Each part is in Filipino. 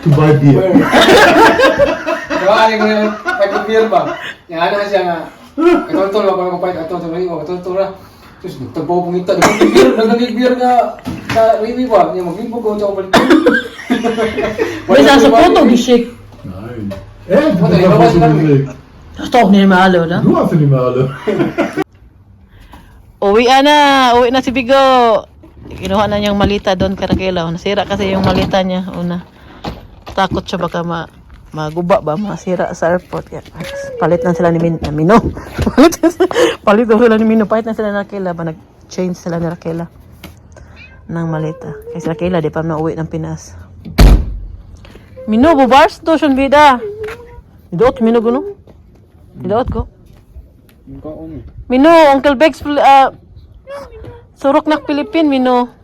To buy beer. Kaya ko na pag-beer ba? Yan na siya nga. Katultol ako na kapait ato sa mga katultol ra. Terus tagpo pungita nagbeer nga sa riwi ba? Yung magbibog ko sa balik. Bisa sa photo gishik. Nein. Er Wat hat er einfach was so lang. gelegt. Stop ni maalo na. Du hast ja nicht mehr alle. Uwi na si Bigo. Kinuha na niyang malita doon karakilaw. Nasira kasi yung malita niya una. Takot siya baka maguba ba, masira sa airport. Yan. Palit na sila ni Mino. Palit na sila ni Mino. Palit na sila ni Rakela ba, nag-change sila ni Rakela ng malita. Kasi Rakela di pa na uwi ng Pinas. Mino, bubars to siyang bida. Idoot, Mino guno. Idoot ko. Mino, Uncle Bex, surok na Pilipin, Mino.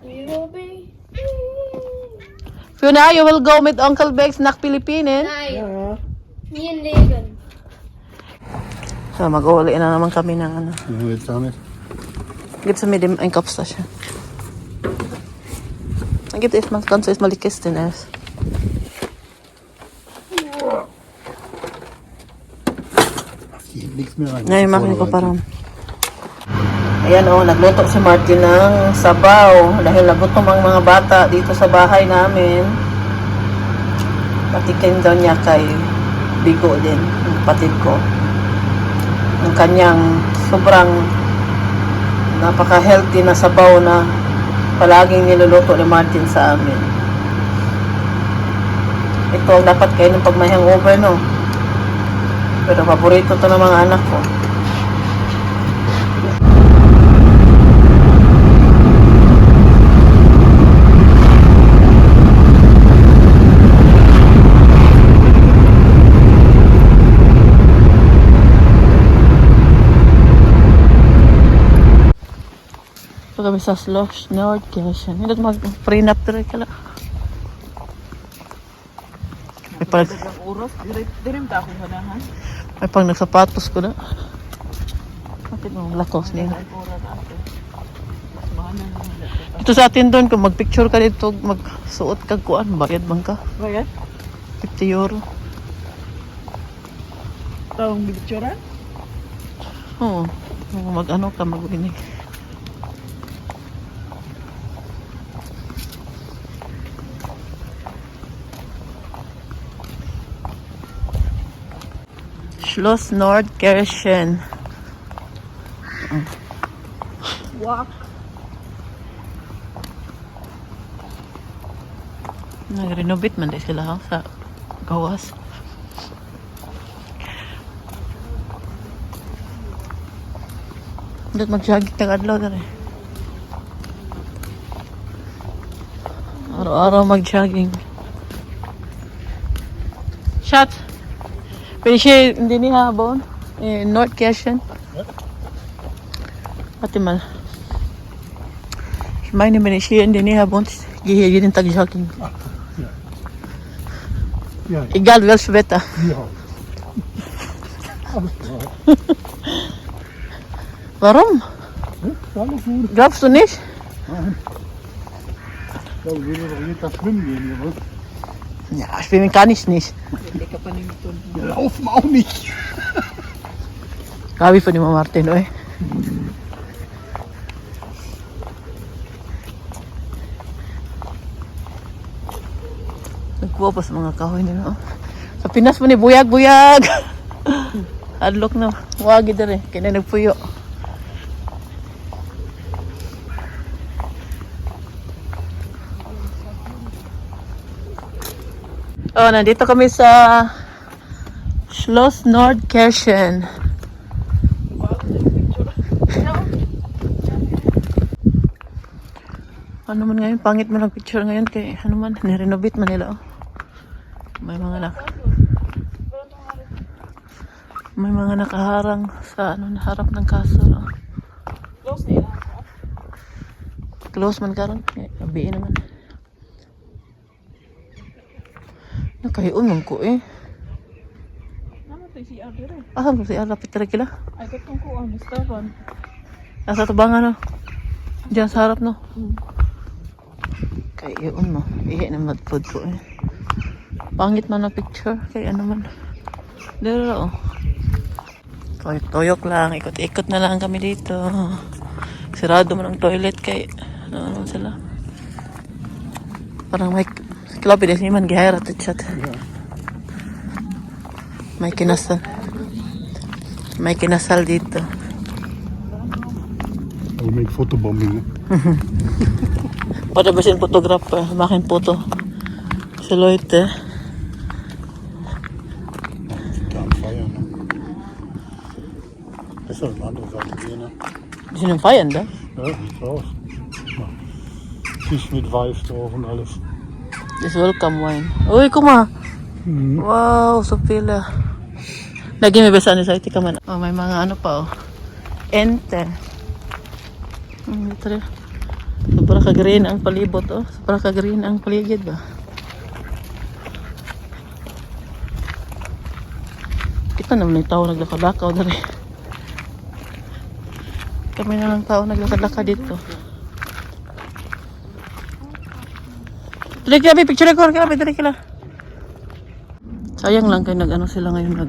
Fiona, you will go with Uncle Bex nak Pilipinin. Ja. Hier in Leben. So, mag-uuli na naman kami ng ano. Ja, jetzt damit. Gibt es mit dem Einkaufstasche. Dann gibt es ganz erstmal die Kiste erst. Hier nichts mehr rein. Ngayon, makin ko parang. Ayan nagluto si Martin ng sabaw dahil nagutom ang mga bata dito sa bahay namin. Patikin daw niya kay Bigo din, ang kapatid ko. Ang kanyang sobrang napaka-healthy na sabaw na palaging niluluto ni Martin sa amin. Ito ang dapat kainin pag may hangover, no? Pero paborito to ng mga anak ko. Ito kami sa Slosh North Quezon. Hindi mag-prenup to rin kala. May pang nagsapatos ko na. Bakit mo lakos niya? Ito sa atin doon, kung mag-picture ka dito, magsuot ka kuan, bayad bang ka? Bayad? 50 euro. Taong bibitsuran? Oo. Mag-ano ka, mag-winig. Schloss Nordkirchen. Walk. Nag-renovate man din sila sa gawas. Hindi mag-jogging ng adlaw na rin. Araw-araw mag-jogging. Shot! Pwede siya hindi niya habon. North Quezon. Pati man. May naman siya hindi niya habon. Gihigin yung tag-jogging. Ja, Egal welches Wetter. ja. Warum? Alles gut. Glaubst du nicht? Nein. Ich glaube, wir würden doch jeden Tag schwimmen gehen, hier, was? Ja, schwimmen kann ich nicht. Wir laufen auch nicht. Gabi pa ni Mama Martin, oy. Nagkuha pa sa mga kahoy nila. Oh. Sa Pinas mo ni buyag-buyag. Adlok na. Wagi dere. Kaya na nagpuyo. Oh, nandito kami sa Schloss Nordkirchen. Ano man ngayon, pangit mo lang picture ngayon kay ano man, nirenovate man nila. Oh. May mga nakaharang sa ano, harap ng castle. Oh. Close man karon. Abiin naman. Nakahiun man ko eh. Naman tayo si Adere. Asan ko si Arapit kila? Ay, katong ko ang Esteban. Asa tubangan no? Diyan sa harap no? Kaya yun mo. Ihi na matpod ko eh. Pangit man ang picture. Kaya ano man. Dito, oh. Toyok lang. Ikot-ikot na lang kami dito. Sirado man ang toilet kay ano sila. Parang may club din si man gihayrat at chat. May kinasal. May kinasal dito. I will make photobombing. Pada basin photographer, makin foto. Si Leute. Da am Feiern. Ne? Besser eine andere Seite gehen. Ne? Die sind im Feiern, da? Ja, sieht so aus. Ja. Tisch mit Weiß drauf und alles. This welcome wine. Uy, kuma. Wow, so pila. Lagi may basa ni sa iti ka man. Oh, may mga ano pa, oh. Ente. Ito rin. Sobra ka-green ang palibot, oh. Sobra ka-green ang paligid ba? Kita naman yung tao naglakad-lakaw na rin. Kami na lang tao naglakad-lakaw dito. Dali kila, picture ko. Dali kila. Sayang lang kayo nag-ano sila ngayon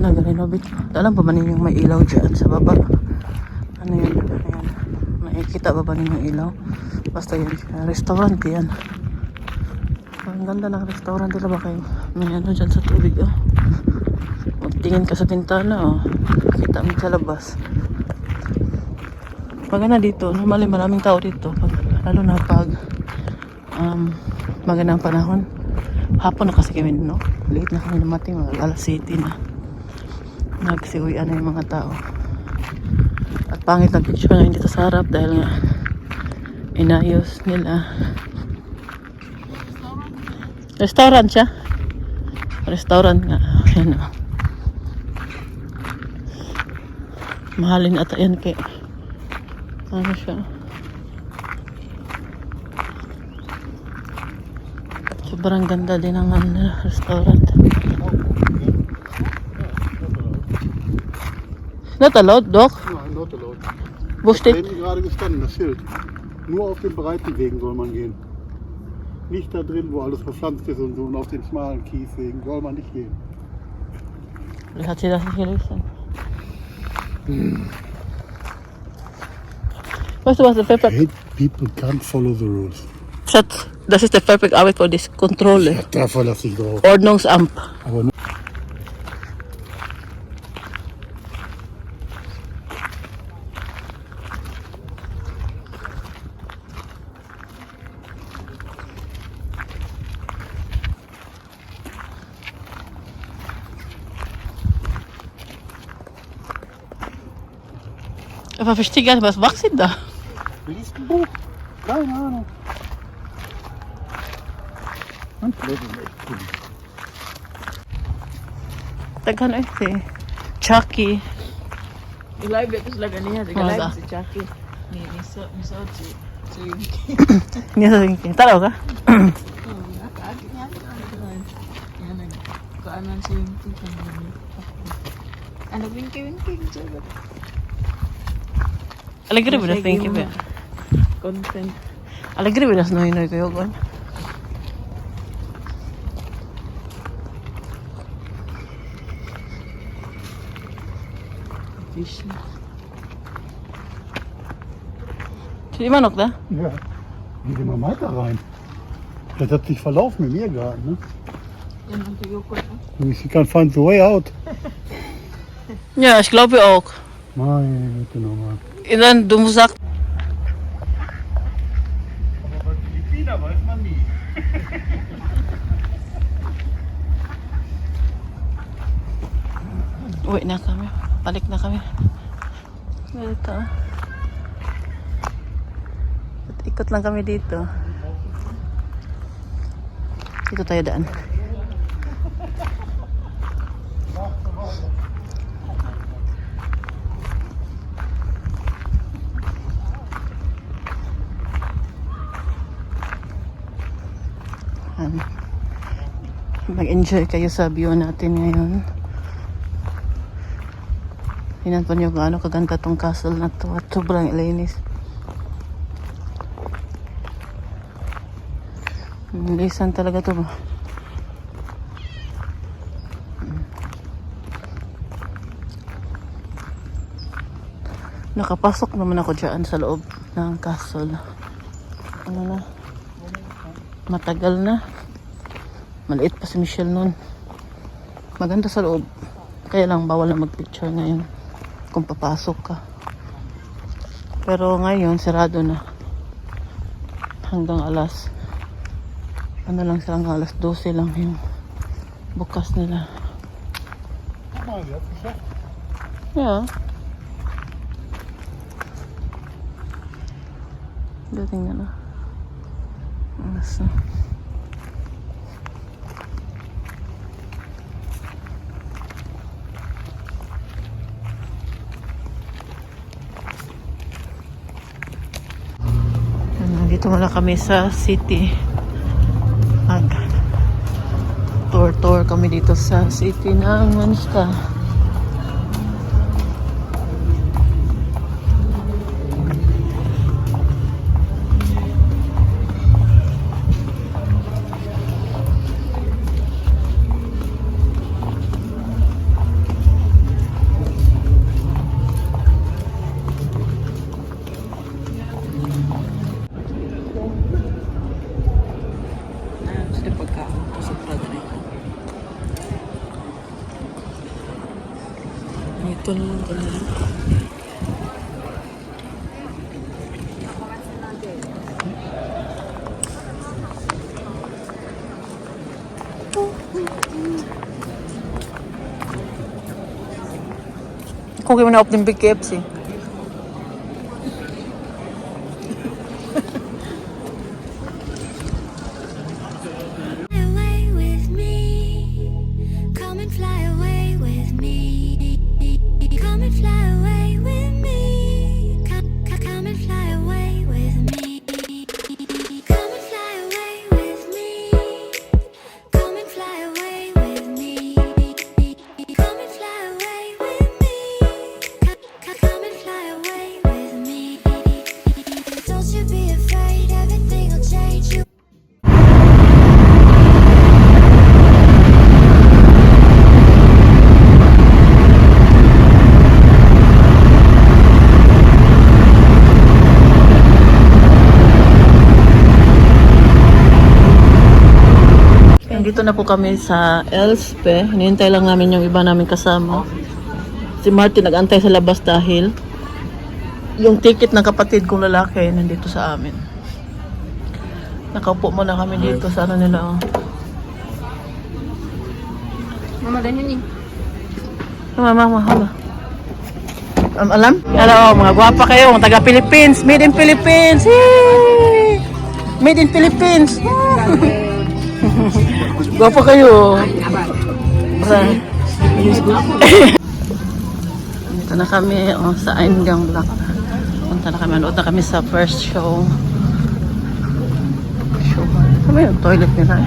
nag-renovate. Alam pa ba ninyo may ilaw dyan sa baba? Ano yan? Makikita ba ninyo ilaw? Basta yan. Restaurant yan. Ang ganda ng restaurant nila ba kayo? May ano dyan sa tubig, oh. Magtingin ka sa bintana, oh. Kita mo sa labas. Maganda dito. Normally maraming tao dito. Lalo na pag magandang panahon. Hapon na kasi kami, no? Late na kami namating. Mga alas 7 na. Nagsiuwian na yung mga tao. At pangit ang picture ngayon dito sa harap dahil nga inayos nila. Restaurant siya. Restaurant nga. Ayan, oh. Mahalin ata yan kay ano siya. Sobrang ganda din ang restaurant. Not allowed, Doc? Nein, not allowed. Wo Da steht? hinten gerade gestanden, das Schild. Nur auf den breiten Wegen soll man gehen. Nicht da drin, wo alles verpflanzt ist und so, und auf den schmalen Kieswegen soll man nicht gehen. Das hat sie das nicht gelesen. Weißt du was, der Pepper? Hey, people can't follow the rules. Schatz, das ist der perfect Arbeit für die Kontrolle. Ja, da verlasse ich drauf. Ordnungsamt. Aber nur Aber verstehe gar nicht, was wächst denn da? liest ein Buch. Keine Ahnung. Und das ist echt cool. Taghan ay si Chucky. I-live ito sila ganiya. Di ka Wala. live si Chucky. Ni Saud si Niya sa tingin. Taraw ka? Nakaagi niya. Yan ang kaanan si Winky. Ano Winky? Alegre ba na thinking ba? Content. Alegre ba na noy kayo gon? Fish. Si Manok da? Ja. Geh mal weiter rein. Das hat sich verlaufen im Irrgarten, ne? Yan ang tiyukot. Sie kann find the way out. Ja, ich glaube auch. Meine Güte nochmal. Ilan dumusak. Aber bei Philippiner weiß man nie. Uwi na kami. Balik na kami. Dito. Ikot lang kami dito. Dito tayo daan. Mag-enjoy kayo sa view natin ngayon. Tingnan po niyo kung ano kaganda tong castle na to at sobrang linis. Lisan talaga to ba? Nakapasok naman ako dyan sa loob ng castle. Ano na? Matagal na. Maliit pa si Michelle nun. Maganda sa loob. Kaya lang bawal na magpicture ngayon kung papasok ka. Pero ngayon sarado na. Hanggang alas ano lang silang alas 12 lang yung bukas nila. Yeah. Dating na na. Alas na. Dito muna kami sa city. Tour kami dito sa city ng Manila. Ito na lang kami. Kung kayo na open big KFC. Away with me, come and fly away with me. Come and fly away with me. Come and fly away with me. Come and fly away with me. Come and fly away with me. Come and fly away with me. Come and fly away with me. Don't you be afraid, everything will change. You Nandito na po kami sa Elspe. Hinihintay lang namin yung iba namin kasama. Si Martin nag-antay sa labas dahil yung ticket ng kapatid kong lalaki nandito sa amin. Nakaupo muna kami dito sa ano nila. Oh. Mama, ganyan eh. Mama. Alam? Hello, mga gwapa kayo, mga taga Philippines. Made in Philippines. Yay! Made in Philippines. Gwapa kayo. Dito na kami sa Eingang Block. Punta na kami. Manood na kami sa first show. Ano yung toilet nila?